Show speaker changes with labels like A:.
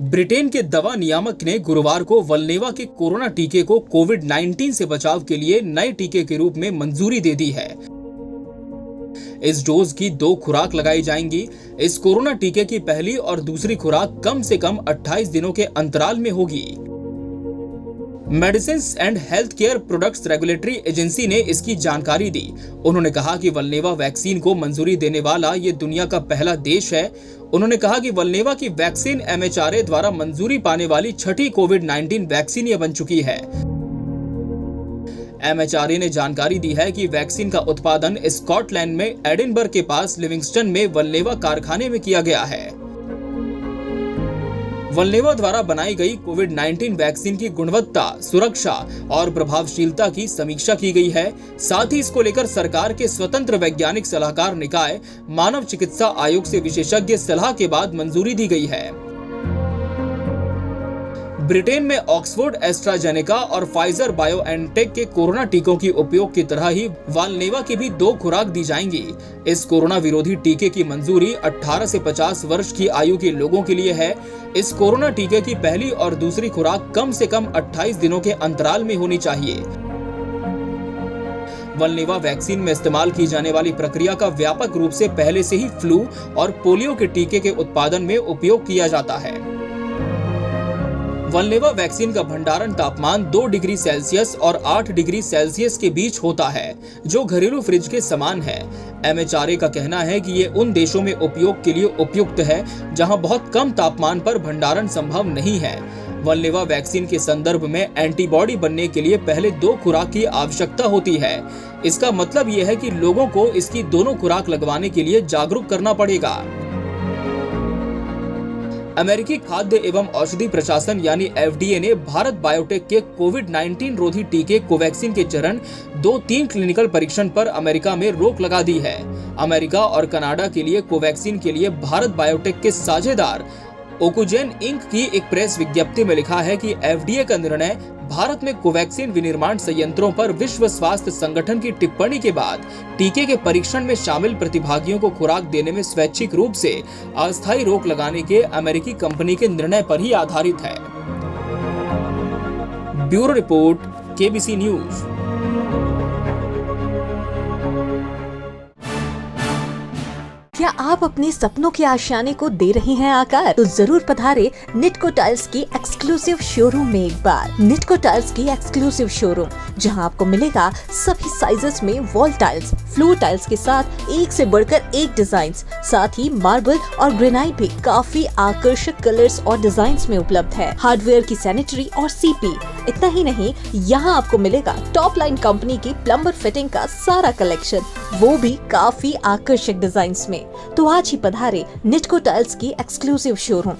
A: Britain के दवा नियामक ने गुरुवार को वल्नेवा के कोरोना टीके को कोविड-19 से बचाव के लिए नए टीके के रूप में मंजूरी दे दी है। इस डोज की 2 खुराक लगाई जाएंगी। इस कोरोना टीके की पहली और दूसरी खुराक कम से कम 28 दिनों के अंतराल में होगी। Medicines and health care products regulatory agency ने इसकी जानकारी दी। उन्होंने कहा कि वल्नेवा वैक्सीन को मंजूरी देने वाला ये दुनिया का पहला देश है। उन्होंने कहा कि वल्नेवा की वैक्सीन MHRA द्वारा मंजूरी पाने वाली छठी कोविड-19 वैक्सीन ये बन चुकी है। MHRA ने जानकारी दी है कि वैक्सीन का उत्पादन स्कॉटलैंड में एडिनबर्ग के पास लिविंगस्टन में वल्नेवा कारखाने में किया गया है। वल्नेवा द्वारा बनाई गई कोविड-19 वैक्सीन की गुणवत्ता, सुरक्षा और प्रभावशीलता की समीक्षा की गई है। साथ ही इसको लेकर सरकार के स्वतंत्र वैज्ञानिक सलाहकार निकाय मानव चिकित्सा आयोग से विशेषज्ञ सलाह के बाद मंजूरी दी गई है। ब्रिटेन में ऑक्सफोर्ड एस्ट्राजेनेका और फाइजर बायोएनटेक के कोरोना टीकों की उपयोग की तरह ही वल्नेवा की भी 2 खुराक दी जाएंगी। इस कोरोना विरोधी टीके की मंजूरी 18 से 50 वर्ष की आयु के लोगों के लिए है। इस कोरोना टीके की पहली और दूसरी खुराक कम से कम 28 दिनों के अंतराल में होनी चाहिए। वल्नेवा वैक्सीन में इस्तेमाल की जाने वाली प्रक्रिया का व्यापक रूप से पहले से ही फ्लू और पोलियो के टीके के उत्पादन में उपयोग किया जाता है। वल्नेवा वैक्सीन का भंडारण तापमान 2 डिग्री सेल्सियस और 8 डिग्री सेल्सियस के बीच होता है, जो घरेलू फ्रिज के समान है। MHRA का कहना है कि ये उन देशों में उपयोग के लिए उपयुक्त है जहां बहुत कम तापमान पर भंडारण संभव नहीं है। वल्नेवा वैक्सीन के संदर्भ में एंटीबॉडी बनने के लिए पहले 2 खुराक की आवश्यकता होती है। इसका मतलब ये है कि लोगों को इसकी दोनों खुराक लगवाने के लिए जागरूक करना पड़ेगा। अमेरिकी खाद्य एवं औषधि प्रशासन यानी FDA ने भारत बायोटेक के कोविड-19 रोधी टीके कोवैक्सीन के चरण 2-3 क्लिनिकल परीक्षण पर अमेरिका में रोक लगा दी है। अमेरिका और कनाडा के लिए कोवैक्सीन के लिए भारत बायोटेक के साझेदार ओकुजेन इंक की एक प्रेस विज्ञप्ति में लिखा है कि FDA का निर्णय भारत में कोवैक्सीन विनिर्माण संयंत्रों पर विश्व स्वास्थ्य संगठन की टिप्पणी के बाद टीके के परीक्षण में शामिल प्रतिभागियों को खुराक देने में स्वैच्छिक रूप से अस्थायी रोक लगाने के अमेरिकी कंपनी के निर्णय पर ही आधारित है। Bureau report, KBC news.
B: क्या आप अपने सपनों के आशियाने को दे रहे हैं आकार? तो जरूर पधारे निटको टाइल्स की एक्सक्लूसिव शोरूम में एक बार। निटको टाइल्स की एक्सक्लूसिव शोरूम, जहां आपको मिलेगा सभी साइजेस में वॉल टाइल्स, फ्लोर टाइल्स के साथ एक से बढ़कर एक डिजाइन, साथ ही मार्बल और ग्रेनाइट भी काफी आकर्षक कलर्स और डिजाइन में उपलब्ध है। हार्डवेयर की सैनिटरी और CP। इतना ही नहीं, यहाँ आपको मिलेगा टॉप लाइन कंपनी की प्लम्बर फिटिंग का सारा कलेक्शन, वो भी काफी आकर्षक डिजाइन में। तो आज ही पधारे निटको टाइल्स की एक्सक्लूसिव शोरूम।